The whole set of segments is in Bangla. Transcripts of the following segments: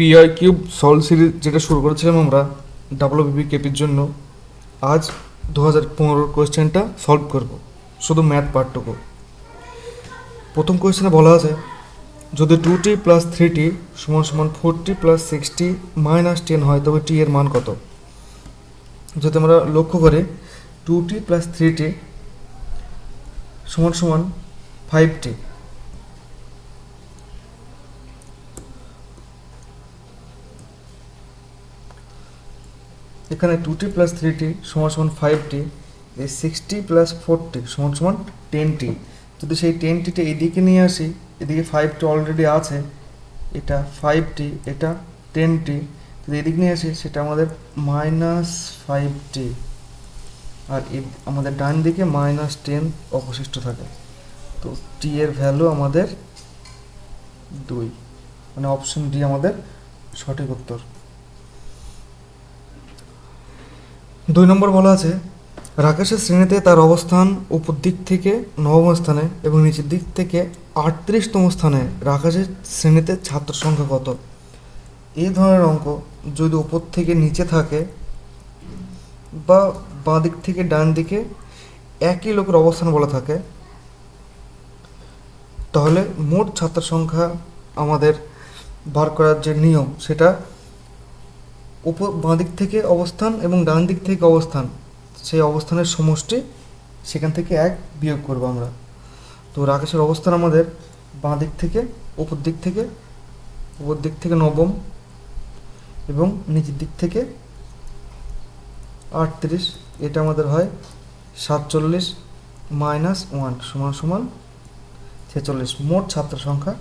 পিআই কিউব সলভ সিরিজ যেটা শুরু করেছিলাম আমরা ডাব্লিউবিপিকেপির জন্য, আজ 2015 কোয়েশ্চেনটা সলভ করব, শুধু ম্যাথ পার্টটুকু। প্রথম কোয়েশ্চেনে বলা আছে যদি 2t প্লাস 3t সমান সমান 4t প্লাস 6t মাইনাস 10 হয় তবে টি এর মান কত। যদি আমরা লক্ষ্য করি 2t প্লাস 3t সমান সমান 5t, এখানে 2t প্লাস 3t সমান সমান 5t, এই 6t প্লাস 4t সমান সমান 10t। যদি সেই 10tটা এদিকে নিয়ে আসি, এদিকে 5t অলরেডি আছে, এটা 5t, এটা 10t, যদি এদিকে নিয়ে আসি সেটা আমাদের মাইনাস 5t, আর আমাদের ডান দিকে মাইনাস 10 অবশিষ্ট থাকে। তো t এর ভ্যালু আমাদের 2, মানে অপশন ডি আমাদের সঠিক উত্তর। 2 নম্বর বলা আছে রাকেশের শ্রেণীতে তার অবস্থান উপর দিক থেকে 9ম স্থানে এবং নিচের দিক থেকে 38তম স্থানে। রাকেশের শ্রেণীতে ছাত্র সংখ্যা কত। এই ধরনের অঙ্ক যদি উপর থেকে নিচে থাকে বা বাঁ দিক থেকে ডান দিকে একই লোকের অবস্থান বলা থাকে, তাহলে মোট ছাত্র সংখ্যা আমাদের বার করার যে নিয়ম, সেটা উপর বাঁ দিক থেকে অবস্থান এবং ডান দিক থেকে অবস্থান, সেই অবস্থানের সমষ্টি, সেখান থেকে 1 বিয়োগ করব আমরা। তো রাকেশের অবস্থান আমাদের বাঁ দিক থেকে উপর দিক থেকে 9ম এবং নিচের দিক থেকে 38, এটা আমাদের হয় 47 মাইনাস 1 সমান সমান 46। মোট ছাত্র সংখ্যা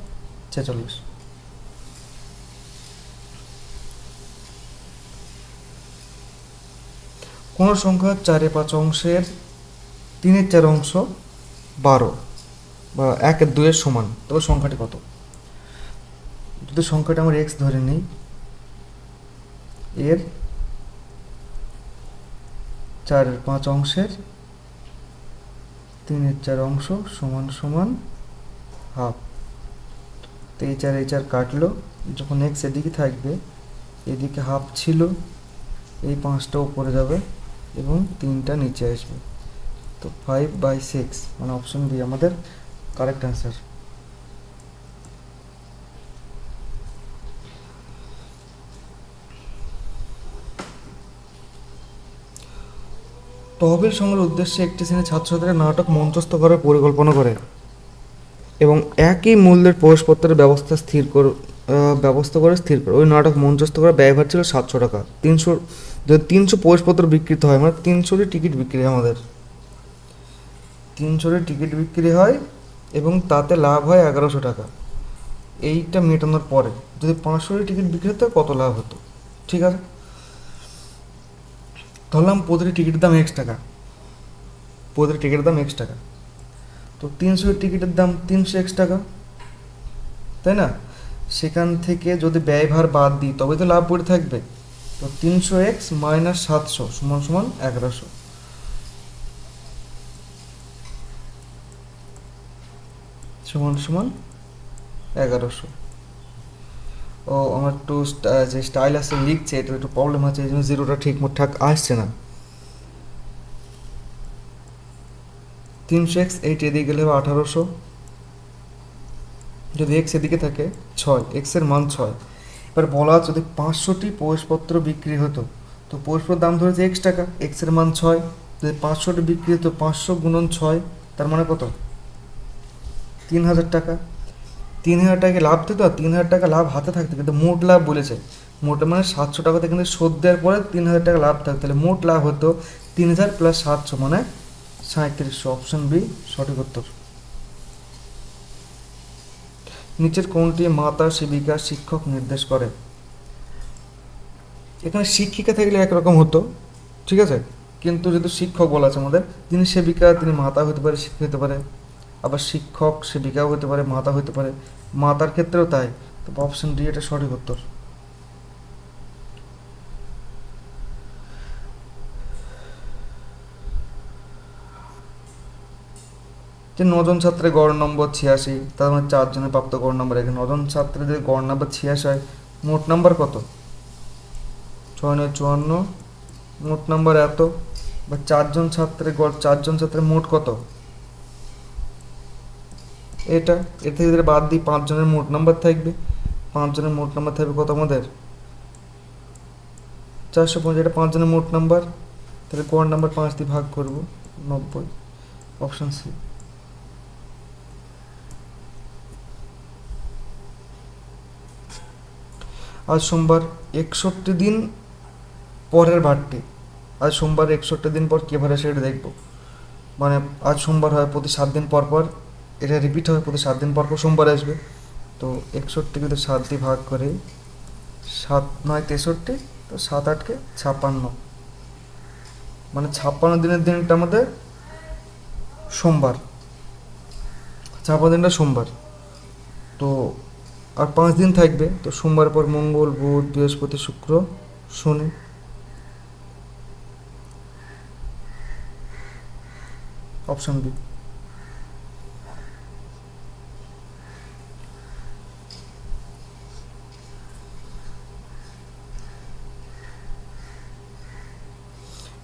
46। কোনো সংখ্যা 4/5 অংশের 3/4 অংশ 12 বা 1/2 সমান, তবে সংখ্যাটি কত। যদি সংখ্যাটা আমরা এক্স ধরে নিই, এর 4/5 অংশের 3/4 অংশ সমান সমান হাফ। তো এই 4 কাটলো, যখন এক্স এদিকে থাকবে, এদিকে হাফ ছিল, এই 5টা উপরে যাবে এবং 3টা নিচে আসবে। তো 5/6, মানে অপশন বি আমাদের কারেক্ট অ্যান্সার। তহবিল সংগ্রহের উদ্দেশ্যে একটি শ্রেণীর ছাত্রছাত্রীরা নাটক মঞ্চস্থ করার পরিকল্পনা করে এবং একই মূল্যের প্রবেশপত্রের ব্যবস্থা করে স্থির করে। ওই নাটক মঞ্চস্থ করার ব্যয়ভার ছিল 700 টাকা। 300, যদি 300 প্রবেশপত্র বিক্রিত হয়, মানে 300টি টিকিট বিক্রি হয়, আমাদের 300টি টিকিট বিক্রি হয় এবং তাতে লাভ হয় 1100 টাকা। এইটা মেটানোর পরে যদি 500টি টিকিট বিক্রি হতো কত লাভ হতো। ঠিক আছে, ধরলাম প্রতিটি টিকিটের দাম X টাকা, প্রতিটি টিকিটের দাম X টাকা। তো 300 টিকিটের দাম 300 X টাকা, তাই না। সেখান থেকে যদি ব্যয়ভার বাদ দিই তবে তো লাভ পড়ে থাকবে। তো 300x মাইনাস 700 সমান সমান 1100। সমান সমান 1100। ও আমার একটু যে স্টাইল আছে লিখছে, এটা একটু প্রবলেম আছে, এই জন্য জিরোটা ঠিকঠাক আসছে না। 300x, এইট এদিকে গেলে 1800, যদি এক্স এদিকে থাকে 6, এক্সের মান 6। এবার বলা যদি 500টি প্রবেশপত্র বিক্রি হতো, তো প্রবেশপত্রের দাম ধরেছে X টাকা, এক্সের মান 6, যদি 500টি বিক্রি হতো 500 গুণন 6, তার মানে কত, 3000 টাকা। 3000 টাকা লাভ দিত, আর 3000 টাকা লাভ হাতে থাকতো, কিন্তু মোট লাভ বলেছে, মোট মানে 700 টাকাতে কিন্তু শোধ দেওয়ার পরে 3000 টাকা লাভ থাকতো, তাহলে মোট লাভ হতো 3000 প্লাস 700 মানে 3700। অপশন বি সঠিক উত্তর। নিচের কোনটি মাতা, সেবিকা, শিক্ষক নির্দেশ করে। এখানে শিক্ষিকা থাকলে একরকম হতো, ঠিক আছে, কিন্তু যদি শিক্ষক বলা আছে আমাদের, তিনি সেবিকা, তিনি মাতা হতে পারে, শিক্ষক হতে পারে, আবার শিক্ষক সেবিকাও হতে পারে, মাতা হতে পারে, মাতার ক্ষেত্রেও তাই। তো অপশন ডি এটা সঠিক উত্তর। যে 9জন ছাত্রের গড় নম্বর 86, তার মানে 4 জনের প্রাপ্ত গড় নম্বর, এখানে 9জন ছাত্রের যদি গড় নম্বর 86 হয় মোট নাম্বার কত, 6 9 54, মোট নাম্বার এত, বা চারজন ছাত্রের মোট কত, এটা এর থেকে যদি বাদ দিই 5 জনের মোট নাম্বার থাকবে, 5 জনের মোট নাম্বার থাকবে কত আমাদের 450, এটা 5 জনের মোট নাম্বার, তাহলে কোয়ার নাম্বার 5 দিয়ে ভাগ করব 90, অপশন সি। আজ সোমবার 61 দিন পরের বারটি, আজ সোমবার 61 দিন পর কীভাবে সেটা দেখব, মানে আজ সোমবার হয় প্রতি 7 দিন পর পর, এটা রিপিট হয় প্রতি 7 দিন পর পর সোমবার আসবে, তো 61 কিন্তু 7 দিয়ে ভাগ করে 7 9 63, তো 7 8 56, মানে 56 দিনের দিনটা আমাদের সোমবার, 56 দিনটা সোমবার, তো আর 5 দিন থাকবে, তো সোমবার পর মঙ্গল বুধ বৃহস্পতি শুক্র শনি, অপশন বি।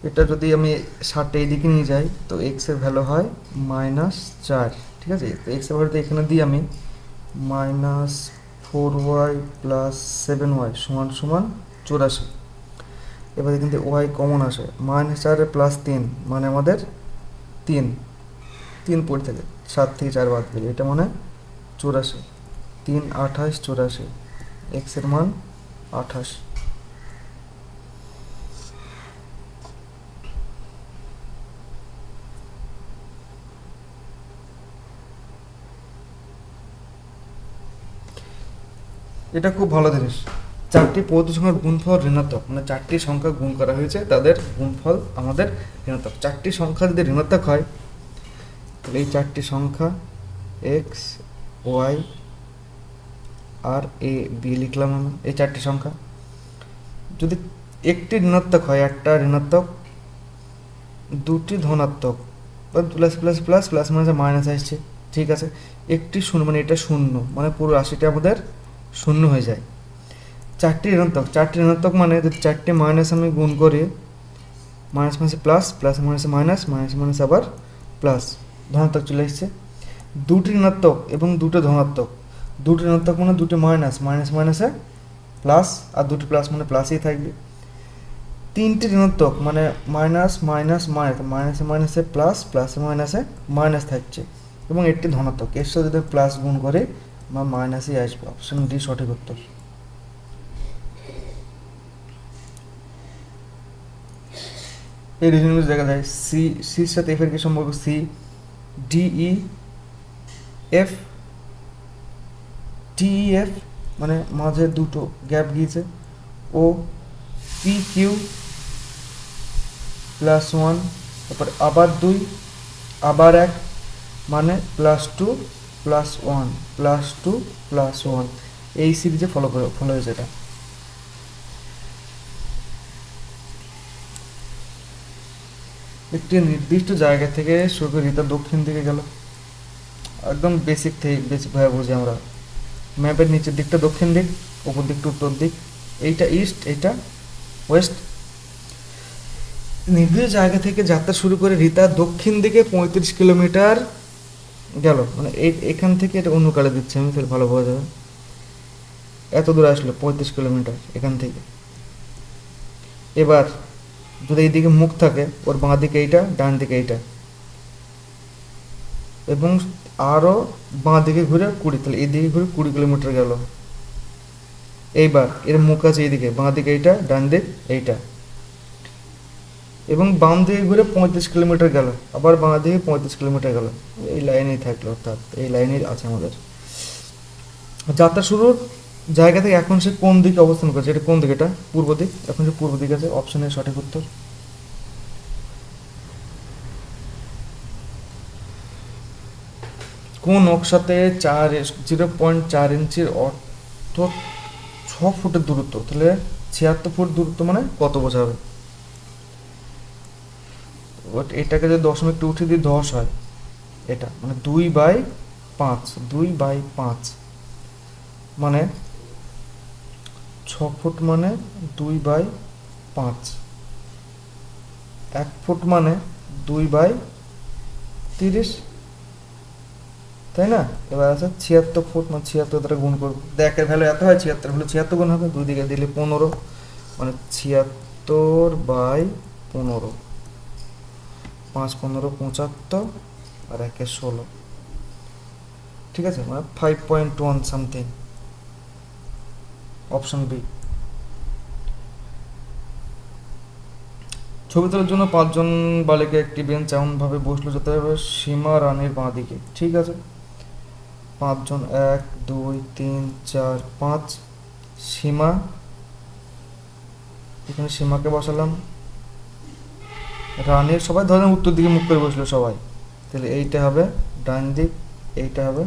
এটা যদি আমি 60 এইদিকে নিয়ে যাই তো এক্সের ভ্যালু হয় -4, ঠিক আছে, তো এক্সের ভ্যালুটা এখানে দিই আমি -4y + 7y = 84, এবারে কিন্তু ওয়াই কমন আসে, -4 + 3 মানে আমাদের 3 পড়ে থাকে, 7 থেকে 4 বাদ গেলে এটা মানে 84, 3 28 84, এক্সের মান 28। এটা খুব ভালো জিনিস, 4টি পৌদ্ধ সংখ্যার গুণফল ঋণাত্মক, মানে 4টি সংখ্যা গুণ করা হয়েছে তাদের গুণফল আমাদের ঋণাত্মক, 4টি সংখ্যা যদি ঋণাত্মক হয় তাহলে এই 4টি সংখ্যা x Y R A B লিখলাম আমি, এই 4টি সংখ্যা যদি একটি ঋণাত্মক হয়, একটা ঋণাত্মক, দুটি ধনাত্মক, প্লাস প্লাস প্লাস প্লাস মানে মাইনাস আসছে, ঠিক আছে, একটি শূন্য মানে এটা শূন্য, মানে পুরো রাশিটা আমাদের শূন্য হয়ে যায়। 4টি ঋণাত্মক মানে যদি 4টে মাইনাস আমি গুণ করি, মাইনাস মাইনাসে প্লাস, প্লাস মাইনাসে মাইনাস, মাইনাস মাইনাস আবার প্লাস, ধনাত্মক চলে এসছে। দুটি ঋণাত্মক এবং দুটো ধনাত্মক, দুটি ঋণাত্মক মানে দুটো মাইনাস, মাইনাস মাইনাসে প্লাস, আর দুটি প্লাস মানে প্লাসই থাকবে। 3টি ঋণাত্মক মানে মাইনাস মাইনাস মাইনাস, মাইনাসে মাইনাসে প্লাস, প্লাসে মাইনাসে মাইনাস থাকছে, এবং একটি ধনাত্মক, এর সাথে যদি প্লাস গুণ করে বা মাইনাসই আসবে, অপশন ডি সঠিক উত্তর। এই রিজনগুলো দেখা যায় সির সাথে এফ এর কি সম্পর্ক, সি ডিই এফ, টিইএফ মানে মাঝে দুটো গ্যাপ গিয়েছে, ও পি কিউ +1, তারপরে আবার 2 আবার 1 মানে +2 +1 +2 +1, এই সিরিজে ফলো হয়েছে এটা। একটি নির্দিষ্ট জায়গা থেকে শুরু করে রিতা দক্ষিণ দিকে গেল, একদম বেসিক থেকে বেসিকভাবে বুঝি আমরা, ম্যাপের নিচের দিকটা দক্ষিণ দিক, উপর দিকটা উত্তর দিক, এইটা ইস্ট, এইটা ওয়েস্ট। নির্দিষ্ট জায়গা থেকে যাত্রা শুরু করে রিতা দক্ষিণ দিকে 35 কিলোমিটার গেল, মানে এখান থেকে এটা অন্য কালে দিচ্ছে আমি, তাহলে ভালো বোঝা যাবে, এত দূর আসলো 35 কিলোমিটার এখান থেকে। এবার যদি এইদিকে মুখ থাকে, ওর বাঁ দিকে এইটা, ডান দিকে এইটা, এবং আরও বাঁ দিকে ঘুরে 20, তাহলে এইদিকে ঘুরে 20 কিলোমিটার গেল। এইবার এর মুখ আছে এইদিকে, বাঁ দিকে এইটা, ডান দিক এইটা, এবং বাম দিকে ঘুরে 35 কিলোমিটার গেল, আবার বাঁ দিকে 35 কিলোমিটার গেল, এই লাইনেই থাকলো, অর্থাৎ এই লাইনেই আছে আমাদের। যাত্রা শুরুর জায়গা থেকে এখন সে কোন দিকে অবস্থান করছে, এটা কোন দিকে, এটা পূর্ব দিক, এখন সে পূর্ব দিকে আছে, অপশনের সঠিক উত্তর। কোন নকশাতে 0.4 ইঞ্চির অর্থ 6 ফুটের দূরত্ব, তাহলে 76 ফুট দূরত্ব মানে কত বোঝাবে, এটাকে যদি 0.2 উঠে দিয়ে 10 হয়, এটা মানে 2/5, 2/5 মানে 6 ফুট মানে 2/5, 1 ফুট মানে 2/30, তাই না? এবার আছে 76 ফুট, মানে 76 দ্বারা গুণ করবো, একের ভ্যালু এত হয়, 76 হলে 76 গুণ হবে, দুই দিকে দিলে 15, মানে 76/15, 5 15 75, আর 1 16, ঠিক আছে, মানে 5.1 সামথিং, অপশন বি। ছবি তোলার জন্য 5 জন বালিকা একটি বেঞ্চ এমনভাবে বসলো যাতে সীমা রানীর বাঁ দিকে, ঠিক আছে। 5 জন, 1 2 3 4 5, সীমা, এখানে সীমাকে বসালাম, রানীর, সবাই ধরেন উত্তর দিকে মুখ করে বসলো সবাই, তাহলে এইটা হবে ডান দিক, এইটা হবে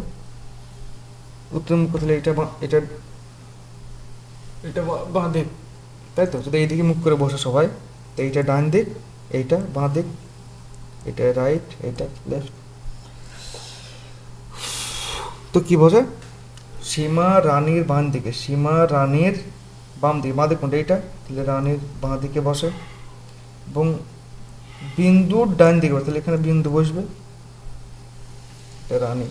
উত্তর মুখ, তাহলে এটা এটা এটা বাঁ দিক, তাই তো? যদি এইদিকে মুখ করে বসে সবাই, তো এইটা ডান দিক, এইটা বাঁ দিক, এটা রাইট, এটা লেফট। তো কি বোঝে? সীমা রানীর বাম দিকে, সীমা রানীর বাম দিকে, বাঁ দিক কোনটা? এইটা, তাহলে রানীর বাঁ দিকে বসে, এবং বিন্দুর ডান দিকে বসে, তাহলে এখানে বিন্দু বসবে, রানী।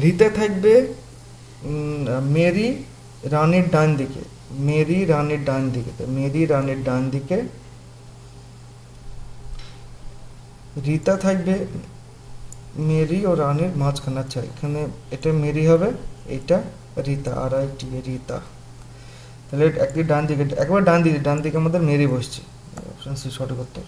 রীতা থাকবে মেরি রানীর ডান দিকে, মেরি রানীর ডান দিকে, মেরি রানীর ডান দিকে, রীতা থাকবে মেরি ও রানীর মাঝখানে। আচ্ছা, এখানে এটা মেরি হবে, এটা রীতা, আর আইটি রীতা, তাহলে একটি ডান দিকে, একবার ডান দিকে, ডান দিকে আমাদের মেরি বসছে, অপশন সি সঠিক উত্তর।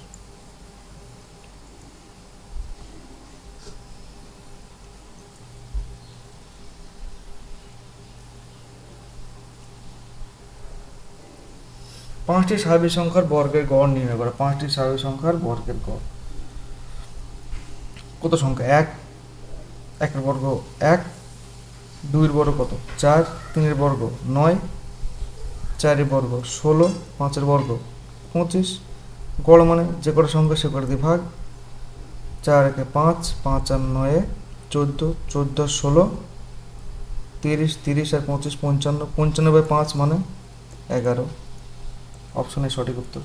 পাঁচটি স্বাভাবিক সংখ্যার বর্গের গড় নির্ণয় করা। 5টি স্বাভাবিক সংখ্যার বর্গের গড়। কত সংখ্যা? 1, 1 এর বর্গ 1, 2 এর বর্গ কত? 4, 3 এর বর্গ 9, 4 এর বর্গ 16, 5 এর বর্গ 25। গড় মানে যে কটা সংখ্যা সে কটা দিয়ে ভাগ, 4 একে 5, 5 আর 9 14, 14 আর 16 30, 30 আর 25 55, 55/5 মানে 11। অপশনে সঠিক উত্তর।